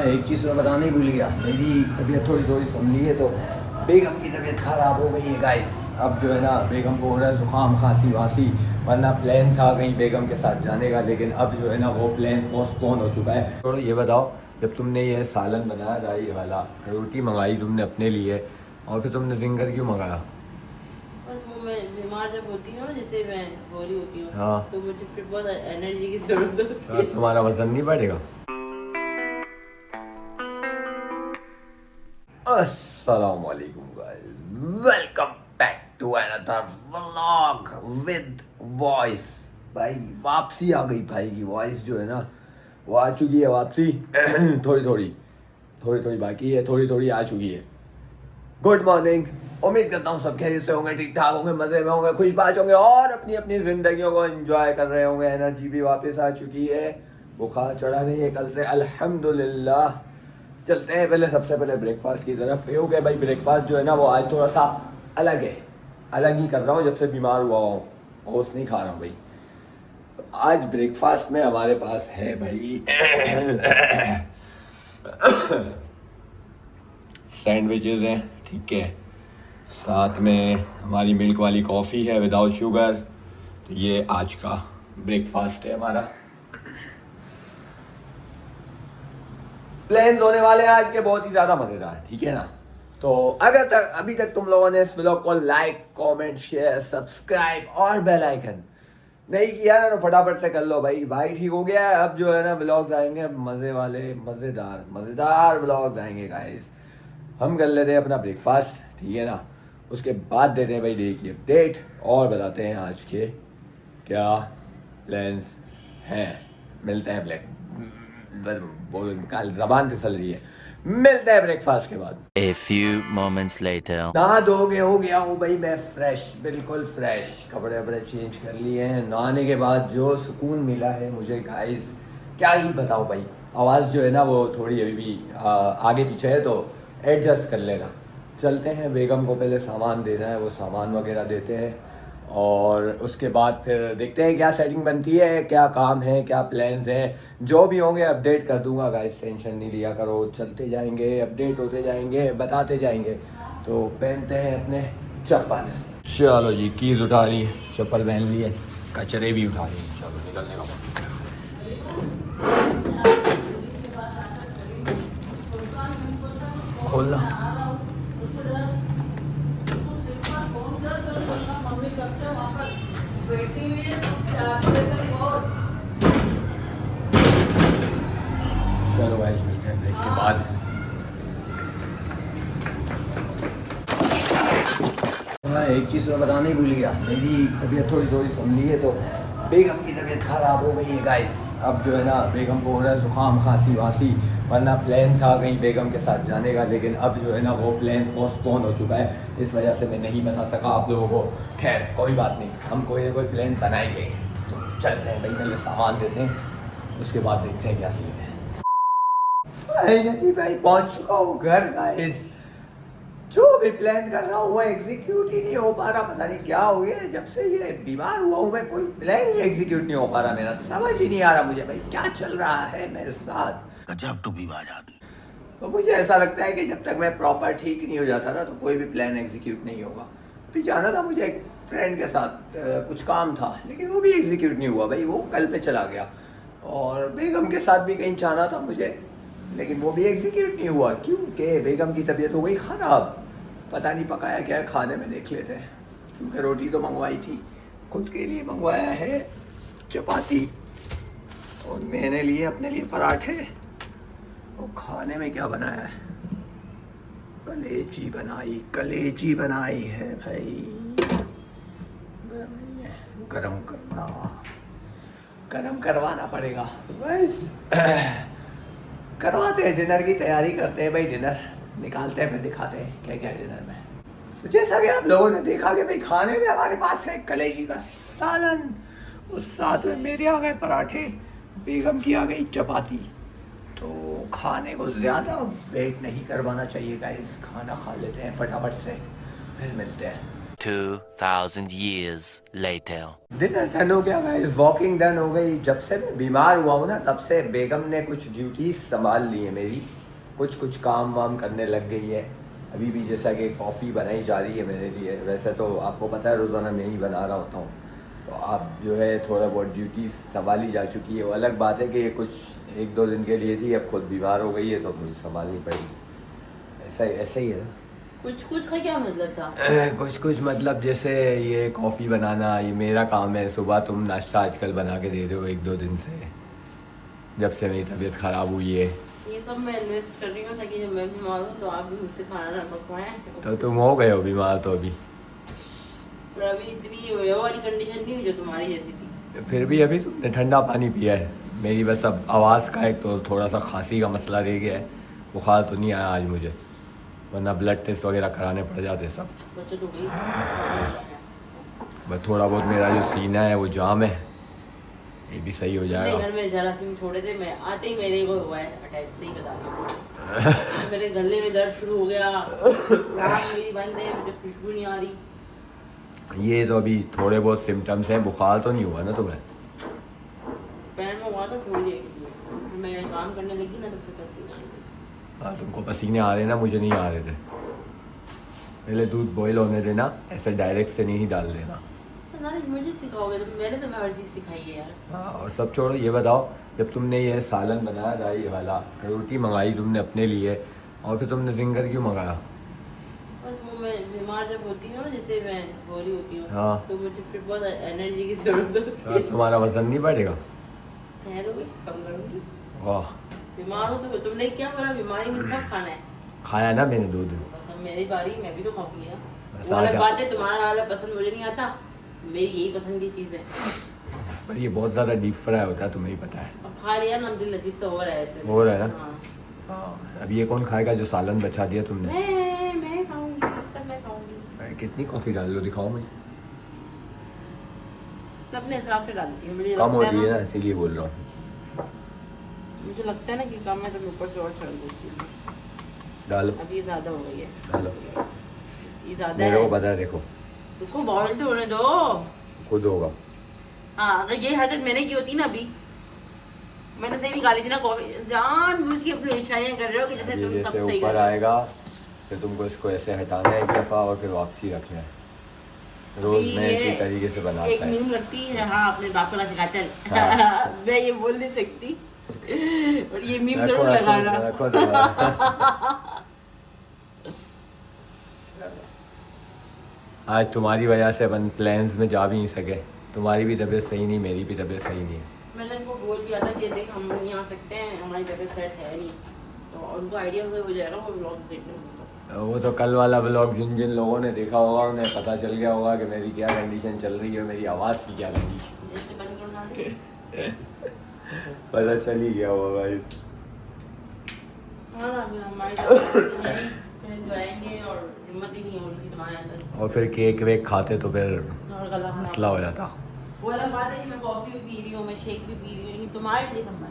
एक चीज़ मैं बताना ही भूल गया, मेरी तबीयत थोड़ी संभली है तो बेगम की तबीयत ख़राब हो गई है गाइस। अब जो है ना बेगम को हो रहा है ज़ुकाम खांसी वासी, वरना प्लान था कहीं बेगम के साथ जाने का, लेकिन अब जो है ना वो प्लान पोस्टपोन हो चुका है। थोड़ा ये बताओ, जब तुमने ये सालन बनाया था, ये वाला रोटी मंगाई तुमने अपने लिए और फिर तुमने जिंगर क्यों मंगाया? मैं बीमार जब होती हूँ, जैसे मैं हो रही होती हूँ, हाँ तो मुझे फिर बहुत एनर्जी की जरूरत होती है। तुम्हारा वजन नहीं बढ़ेगा? अस्सलाम वालेकुम guys, welcome back to another vlog with voice. भाई वापसी आ गई, भाई की वॉइस जो है ना वो आ चुकी है वापसी। थोड़ी थोड़ी बाकी है, थोड़ी आ चुकी है। गुड मॉर्निंग, उम्मीद करता हूँ सब खैरियत से होंगे, ठीक ठाक होंगे, मज़े में होंगे, खुशबाश होंगे और अपनी अपनी ज़िंदगियों को एंजॉय कर रहे होंगे। एनर्जी भी वापस आ चुकी है, बुखार चढ़ा नहीं है कल से अल्हम्दुलिल्लाह। चलते हैं पहले, सबसे पहले ब्रेकफास्ट की तरफ। क्योंकि भाई ब्रेकफास्ट जो है ना वो आज थोड़ा सा अलग है, अलग ही कर रहा हूँ जब से बीमार हुआ हूँ, ओट्स नहीं खा रहा हूँ भाई। आज ब्रेकफास्ट में हमारे पास है भाई सैंडविचेज़ हैं, ठीक है, साथ में हमारी मिल्क वाली कॉफ़ी है विदाउट शुगर। तो ये आज का ब्रेकफास्ट है हमारा। प्लान्स होने वाले हैं आज के बहुत ही ज़्यादा मज़ेदार, ठीक है ना। तो अगर तक अभी तक तुम लोगों ने इस व्लॉग को लाइक कमेंट शेयर सब्सक्राइब और बेल आइकन नहीं किया ना तो फटाफट से कर लो भाई ठीक हो गया है। अब जो है ना व्लॉग्स आएंगे मज़े वाले, मज़ेदार व्लॉग्स आएंगे गाइस। हम कर लेते हैं अपना ब्रेकफास्ट, ठीक है ना, उसके बाद देते हैं भाई डे की अपडेट और बताते हैं आज के क्या प्लान्स हैं। मिलते हैं कल ज़बान फिसल रही है, मिलते हैं ब्रेकफास्ट के बाद। A few moments later. नहा धो के हो गया हूँ भाई मैं फ्रेश, बिल्कुल फ्रेश, कपड़े वपड़े चेंज कर लिए हैं। नहाने के बाद जो सुकून मिला है मुझे गाइस, क्या ही बताओ भाई। आवाज़ जो है ना वो थोड़ी अभी भी आगे पीछे है तो एडजस्ट कर लेना। चलते हैं, बेगम को पहले सामान देना है, वो सामान वगैरह देते हैं और उसके बाद फिर देखते हैं क्या सेटिंग बनती है, क्या काम है, क्या प्लान्स हैं। जो भी होंगे अपडेट कर दूंगा गाइस, टेंशन नहीं लिया करो। चलते जाएंगे, अपडेट होते जाएंगे, बताते जाएंगे। तो पहनते हैं अपने चप्पल। चलो जी, कीज़ उठा ली, चप्पल पहन लिए, कचरे भी उठा लिए, चलो निकलने का वक्त। खोलना चलो भाई, मिलते हैं ब्रेक के बाद। एक चीज़ मैं बताना ही भूल गया, मेरी तबीयत थोड़ी संभली है तो बेगम की तबीयत ख़राब हो गई है गाइस। अब जो है ना बेगम को हो रहा है ज़ुकाम खांसी वासी, वरना प्लान था कहीं बेगम के साथ जाने का, लेकिन अब जो है ना वो प्लान पोस्टपोन हो चुका है। इस वजह से मैं नहीं बता सका आप लोगों को। खैर कोई बात नहीं, हम कोई ना कोई प्लान बनाएंगे। तो चलते हैं भाई, पहले सामान देते हैं, उसके बाद देखते हैं क्या सीन है। फाइनली भाई पहुंच चुका हूँ घर गाइस। जो भी प्लान कर रहा हूँ वो एग्जीक्यूट ही नहीं हो पा रहा, पता नहीं क्या हो गया। जब से ये बीमार हुआ हूँ मैं, कोई प्लान ही एग्जीक्यूट नहीं हो पा रहा मेरा। समझ ही नहीं आ रहा मुझे भाई क्या चल रहा है मेरे साथ। गजब टू बी आजादी। तो मुझे ऐसा लगता है कि जब तक मैं प्रॉपर ठीक नहीं हो जाता ना तो कोई भी प्लान एग्जीक्यूट नहीं होगा। अभी जाना था मुझे एक फ्रेंड के साथ, कुछ काम था, लेकिन वो भी एग्जीक्यूट नहीं हुआ भाई, वो कल पे चला गया। और बेगम के साथ भी कहीं जाना था मुझे, लेकिन वो भी एग्जीक्यूट नहीं हुआ क्योंकि बेगम की तबीयत हो गई ख़राब। पता नहीं पकाया क्या है खाने में, देख लेते हैं। क्योंकि रोटी तो मंगवाई थी, खुद के लिए मंगवाया है चपाती और मैंने लिए अपने लिए पराठे। और खाने में क्या बनाया है, कलेजी बनाई है भाई। गरम करवाना पड़ेगा बस। करवाते हैं, डिनर की तैयारी करते हैं भाई, डिनर निकालते हैं फिर दिखाते हैं क्या क्या डिनर में। तो जैसा कि आप लोगों ने देखा कि भाई खाने में हमारे पास है कलेजी का सालन, उस साथ में मेरे आ गए पराठे, बेगम की आ गई चपाती। तो खाने को ज़्यादा वेट नहीं करवाना चाहिए गाइस, खाना खा लेते हैं फटाफट से, फिर मिलते हैं। 2,000 years later. डिनर डन हो गया गाइस, वॉकिंग डन हो गई। जब से मैं बीमार हुआ हूँ ना, तब से बेगम ने कुछ ड्यूटीज संभाल ली है मेरी, कुछ काम वाम करने लग गई है। अभी भी जैसा कि कॉफ़ी बनाई जा रही है मेरे लिए, वैसे तो आपको पता है रोज़ाना मैं ही बना रहा होता हूँ, तो आप जो है थोड़ा बहुत ड्यूटीज संभाली जा चुकी है। वो अलग बात है कि ये कुछ 1-2 दिन के लिए थी, अब खुद बीमार हो गई है तो मुझे संभालनी पड़ेगी। ऐसा ही है। कुछ का क्या मतलब था? कुछ मतलब जैसे ये कॉफ़ी बनाना ये मेरा काम है। सुबह तुम नाश्ता आजकल बना के दे रहे हो 1-2 दिन से, जब से मेरी तबीयत ख़राब हुई है। ये सब मैं इन्वेस्ट कर रही हूँ ताकि जब मैं बीमार हूँ तो आप भी मुझसे खाना ना पकवाएं। तो तुम हो गए हो बीमार तो अभी? पर अभी इतनी वो वाली कंडीशन नहीं हुई जो तुम्हारी जैसी थी। फिर भी अभी तुमने ठंडा पानी पिया है। मेरी बस अब आवाज़ का एक तो थोड़ा सा खांसी का मसला रह गया है, बुखार तो नहीं आया आज मुझे, वरना ब्लड टेस्ट वगैरह कराने पड़ जाते सब। बच्चों तो गई बस थोड़ा बहुत मेरा जो सीना है वो जाम है, ये भी सही हो जाएगा। घर में जरासीम छोड़े थे, मैं आते ही मेरे को हुआ है अटैक, सही बता रही हूँ। मेरे गले में दर्द शुरू हो गया, आँख मेरी बंद है, मुझे खुशबू नहीं आ रही। ये तो अभी थोड़े बहुत सिम्टम्स हैं, बुखार तो नहीं हुआ ना तुम्हें? पैर में हुआ तो थोड़ी देर के लिए, मैं काम करने लगी ना तो फिर पसीना आने लगा। हाँ तुमको पसीने आ रहे ना, मुझे नहीं आ रहे थे। पहले दूध बॉईल होने देना, ऐसे डायरेक्ट से नहीं डाल देना। मुझे सिखाओगे तो? मैंने तो हर चीज़ सिखाई है यार। हाँ और सब छोड़ो, ये बताओ जब तुमने ये सालन बनाया था, ये वाला रोटी मंगाई तुमने अपने लिए, और फिर तुमने जिंगर क्यों मंगाया? बस वो मैं बीमार जब होती हूँ ना, जैसे मैं हो रही होती हूँ, हाँ। तो मुझे फिर बहुत एनर्जी की जरूरत होती है। तुम्हारा वजन नहीं बढ़ेगा? ठहरोगे, कम करूँगी। वाह, बीमार हो तो तुमने क्या बोला, बीमारी में सब खाना है। खाया ना मैंने दूध। बस अब मेरी बारी, मैं भी तो खाऊंगी यार। बस वो आ अलग जा। बात है, तुम्हारा वाला पसंद मुझे नहीं आता, मेरी यही पसंद की चीज़ है। पर ये बहुत ज़्यादा डीप फ्राई होता है, तुम्हें ही पता है। अब खा लिया ना, दिल अजीब सा हो रहा है ऐसे। हो रहा है ना? हाँ। हाँ, अब ये कौन खाएगा जो सालन बचा दिया तुमने? मैं खाऊंगी, तब मैं खाऊंगी। कितनी कॉफ़ी डाल लो, दिखाओ मुझे। मैं अपने हिसाब से डालती हूँ, मुझे कम लगता होती है ना, ना, इसीलिए बोल रहा हूँ। मुझे लगता है ना कि कम है तो मैं ऊपर से और चढ़ देती हूँ। डालो अब ये ज़्यादा हो गई है, डालो, ये ज़्यादा मेरे को है। पता है, देखो उसको बॉईल तो होने दो। खुद होगा। हाँ, अगर ये हरकत मैंने की होती ना अभी, मैंने सही भी गाली थी ना, कॉफी जानबूझ के अपनी इशारियाँ कर रहे हो कि जैसे ये तुम सब जैसे सही ऊपर कर रहे हो। आएगा फिर तुमको इसको ऐसे हटाना है एक दफ़ा और फिर वापसी रखना है। रोज़ मैं ये इसी तरीके से एक बनाता है। मीम लगती है, हाँ अपने बाप का सिखा चल। हाँ। मैं ये बोल नहीं सकती और ये मीम रखो, जरूर रखो, लगाना। रखो दोबारा। आज तुम्हारी वजह से अपन प्लान्स में जा भी नहीं सके। तुम्हारी भी तबीयत सही नहीं, मेरी भी तबीयत सही नहीं है। मैंने इनको बोल दिया था कि देख हम नहीं आ सकते हैं, हमारी तबीयत सेट है नहीं, तो उनको आइडिया हो जाएगा वो ब्लॉग देखने को। वो तो कल वाला ब्लॉग जिन जिन लोगों ने देखा होगा उन्हें पता चल गया होगा कि मेरी क्या कंडीशन चल रही है, मेरी आवाज़ की क्या कंडीशन। जैसे बंद करना पता चल ही गया होगा भाई। हाँ, अभी हमारी फिर जाएंगे और हिम्मत ही नहीं हो रही थी तुम्हारे अंदर। और फिर केक वेक खाते तो फिर और गला खराब। मसला हो जाता। वो अलग बात है कि मैं कॉफ़ी भी पी रही हूँ, मैं शेक भी पी रही हूँ, लेकिन तुम्हारे लिए संभल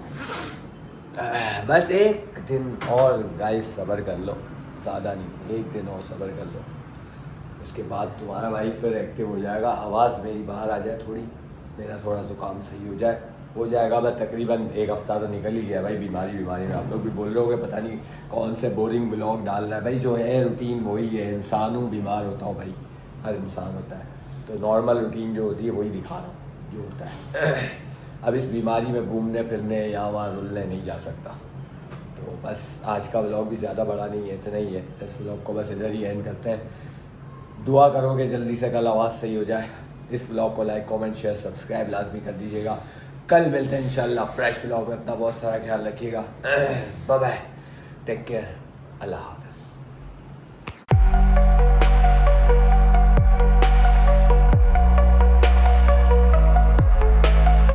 है। बस एक दिन और गाइस सब्र कर लो, ज़्यादा नहीं, एक दिन और सब्र कर लो, उसके बाद तुम्हारा भाई फिर एक्टिव हो जाएगा। आवाज़ मेरी बाहर आ जाए थोड़ी, मेरा थोड़ा जुकाम सही हो जाएगा। बस तकरीबन 1 हफ़्ता तो निकल ही गया भाई बीमारी में। आप लोग भी बोल रहे हो कि पता नहीं कौन से बोरिंग ब्लॉग डाल रहा है। भाई जो है रूटीन वही है, इंसान हूँ, बीमार होता हूँ भाई, हर इंसान होता है, तो नॉर्मल रूटीन जो होती है वही दिखा रहा हूँ जो होता है। अब इस बीमारी में घूमने फिरने यहाँ वहाँ रुलने नहीं जा सकता। तो बस आज का व्लॉग भी ज़्यादा बड़ा नहीं है, इतना ही है। इस व्लॉग को बस इधर ही एंड करते हैं। दुआ करोगे जल्दी से कल आवाज़ सही हो जाए। इस व्लॉग को लाइक कमेंट शेयर सब्सक्राइब लाजमी कर दीजिएगा। कल मिलते हैं इंशाल्लाह फ्रेश व्लॉग में। अपना बहुत सारा ख्याल रखिएगा। बाय बाय, टेक केयर, अल्लाह।